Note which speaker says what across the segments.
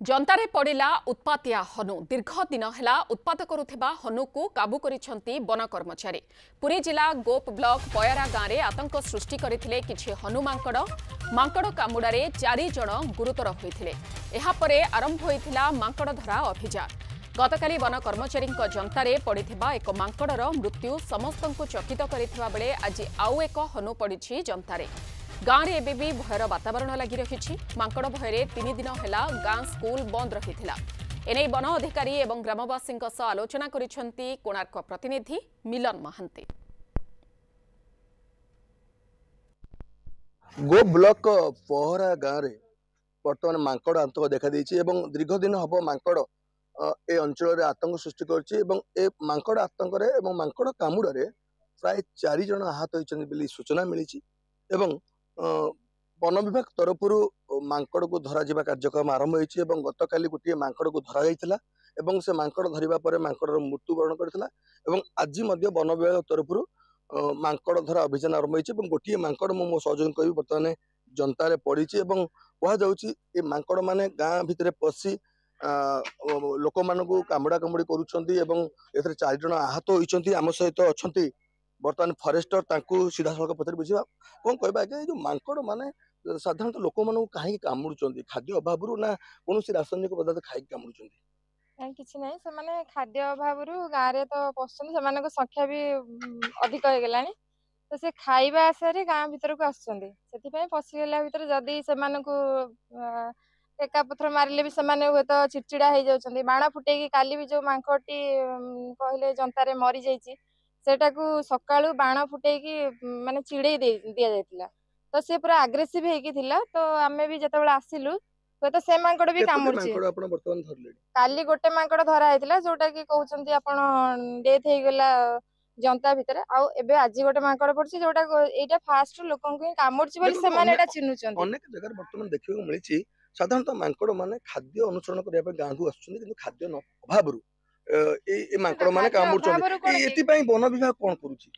Speaker 1: जंतारे पड़िला उत्पातिया हनु दीर्घ दिन है उत्पात करुवा हनु को काबू करिसेंती वन कर्मचारी। पुरी जिला गोप ब्लॉक पयरा गाँव में आतंक सृष्टि करथिले किछि हनु मांकड़। मांकड़ कामुड़ारे 4 जण गुरुतर होइथिले। एहा परे आरंभ होइथिला मांकड़ धरा अभियान। गतकाली वन कर्मचारी जंतारे पड़िथिबा एक मांकड़र मृत्यु समस्तंकु चकित करिथिबा बेले आज आउ एक हनु पड़िछि जंतारे। गाँव में एबे भी भयर वातावरण लगी रही। मांकड़ भୟରେ 3 दिन है गाँ स्कूल बंद रही। एने वन अधिकारी और ग्रामवासी आलोचना करिसेंती कोणार्क प्रतिनिधि मिलन महांती।
Speaker 2: गो ब्लॉक पहरा गाँव में बर्तमान मांकड़ आतंक देखा दीर्घ दिन हम मांकड़ ए अंचल आतंक सृष्टि कर मांकड़ आतंक मांकड़ कामुड़े प्राय 4 जण आहत होती सूचना मिली। वन विभाग तरफ मांकड़ को धरा जावा कार्यक्रम आरंभ होती। गत काली गोटे मांकड़ को धरा जाइथिला एवं से मांकड़ धरिबा परे मांकड़र मृत्युवरण करथिला। आज वन विभाग तरफ मांकड़ धरा अभियान आरंभ होती। गोटे मांकड़ मो सहयोगी कहि बर्तमान जनतारे पड़ी कह जाउची ए मांकड़ माने गाँ भितर पशि लोक मानकु कामुड़ा कामुड़ी करूछंती एवं एथरे 4 जण आहत होइछंती। आम सहित अछंती बर्तमान फॉरेस्टर तांकू सीधा सड़क पत्र बुझा कौन कहबा आज्ञा जो मांकड़ माने साधारणतः लोक मानकु काहे कामुड़ुछंती खाद्य अभाव ना कौन रासायनिक पदार्थ खाई कामुड़ुछंती
Speaker 3: किछि नै से माने खाद्य अभाव गाँव रे तो पसंद से संख्या भी अधिक हो गलानी तो से खाइबा आसारे गाँ भीतर को आसुछंती सेति पय पसिगला भीतर जदी से मानकु टेका पत्थर मारिले भी सेमाने हुए तो चिड़चिड़ा हो जाउछंती। बाण फुटेकी काली भी जो मांकड़टी कहले जनतारे मरी जाइछि सेटाकू सकाळू बाण फुटेकी माने चिड़े दिया जायतिला तो से पूरा एग्रेसिव हेकी थिला। तो आमे भी जतबेला आसिलु हुए तो से मांकड़ भी कामुड़छि। काली गोटे मांकड़ धरा हैतिला जोटा की कहउछंती आपण डेथ हे गेला जनता भितर आउ एबे आज गोटे मांकड़ पड़छि जोटा एटा फास्ट लोकन को कामुड़छि बोली से माने एटा चिन्हुछंती।
Speaker 2: अनेक जगह वर्तमान देखियो मिलिछि साधारणतः मांकड़ माने खाद्य अनुसरण करिया पे गाँव को आसुछंती किंतु खाद्य अभावरु ए मांकड़ माने कामुड़छंती। एति पय वन विभाग कोन करूछि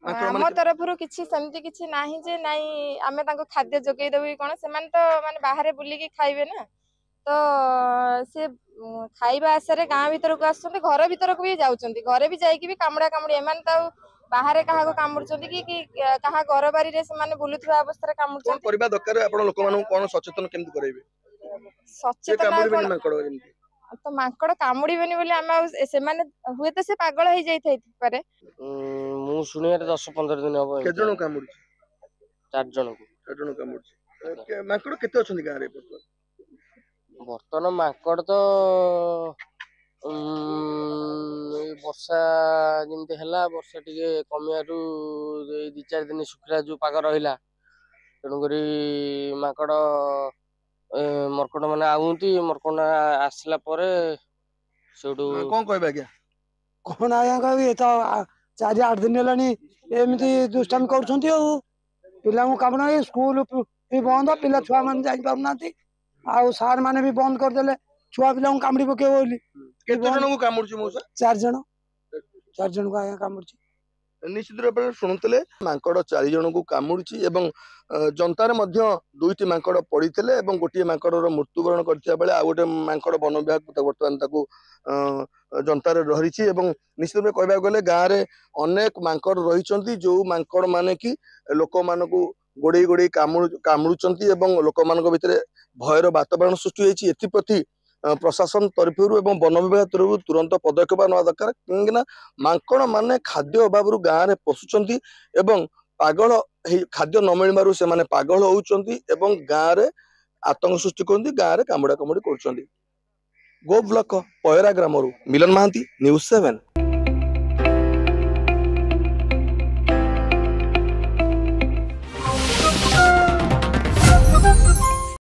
Speaker 3: आम तरफरु किछि सेमति किछि नाही जे नाही आमे तांको खाद्य जोगै देबी कोन से माने तो माने बाहरे बुली की खाइबे ना तो से खाइबा आसरे गाँ भीतर को आसुछंती घर भीतर को भी जाउछंती घरे भी जाई की भी कामुड़ा कामुड़ी एमान तो बाहरे कहा को कामुड़छंती कि कहा घर बारी रे से माने बुलुथबा अवस्था रे कामुड़छंती।
Speaker 2: कोन परिबा दरकार आपण लोक मानु कोन सचेतन केमति करैबे
Speaker 3: सचेतन
Speaker 2: कामुड़ी मांकड़ केमति
Speaker 3: तो मांकड़ कामुड़ीबेनी बोली आमे से माने हुए तो से पागल हो जाई थाई पारे।
Speaker 4: मु सुनिया 10-15 दिन हबो
Speaker 2: के जण कामुड़ी
Speaker 4: 4 जण
Speaker 2: कामुड़ी मांकड़ केते अछंती गाँ रे
Speaker 4: बर्तन मांकड़ तो वर्षा जमती है वर्षा टे कमियारू 2-4 दिन शुखला जो पाग रहा तेणुक मांकड़ मरकट मैंने आउंती मरकट आसला
Speaker 2: कौन कह
Speaker 5: कौन आज्ञा कह तो 4-8 दिन है एमती दुष्टामी कर पिला कम ना स्कूल भी बंद पिला छुआ मैंने जाना आउ सार मैंने भी बंद करदे छुआ पिला कामुड़ी पके 4 जन को आज्ञा कामुड़ी
Speaker 2: निश्चित रूप से शुणुले मांकड़ 4 जन को कामुड़ी जनतार 2टी मांकड़ पड़ी गोटे मांकड़र मृत्युवरण करथिबा बेले आ गोटे मांकड़ वन विभाग बर्तमान जनतार रही। निश्चित रूप कहबा गले गाँव में अनेक मांकड़ रही जो मांकड़ माने कि लोक मानकु गोड़े गोड़े कामुड़ुचंती लोक मान भितर भयर वातावरण सृष्टि होइछि। एथिप्रति प्रशासन तरफ वन विभाग तरफ तुरंत पदक्षेप ना दरकार कहीं मांकड़ माने खाद्य अभाव गाँव में पशुंट पागल खाद्य न मिलू से माने पागल होउचंती गाँव में आतंक सृष्टि करती गाँव में कामुड़ा कामुड़ी कर। गो ब्लॉक पयरा ग्राम मिलन महांती न्यूज़ 7।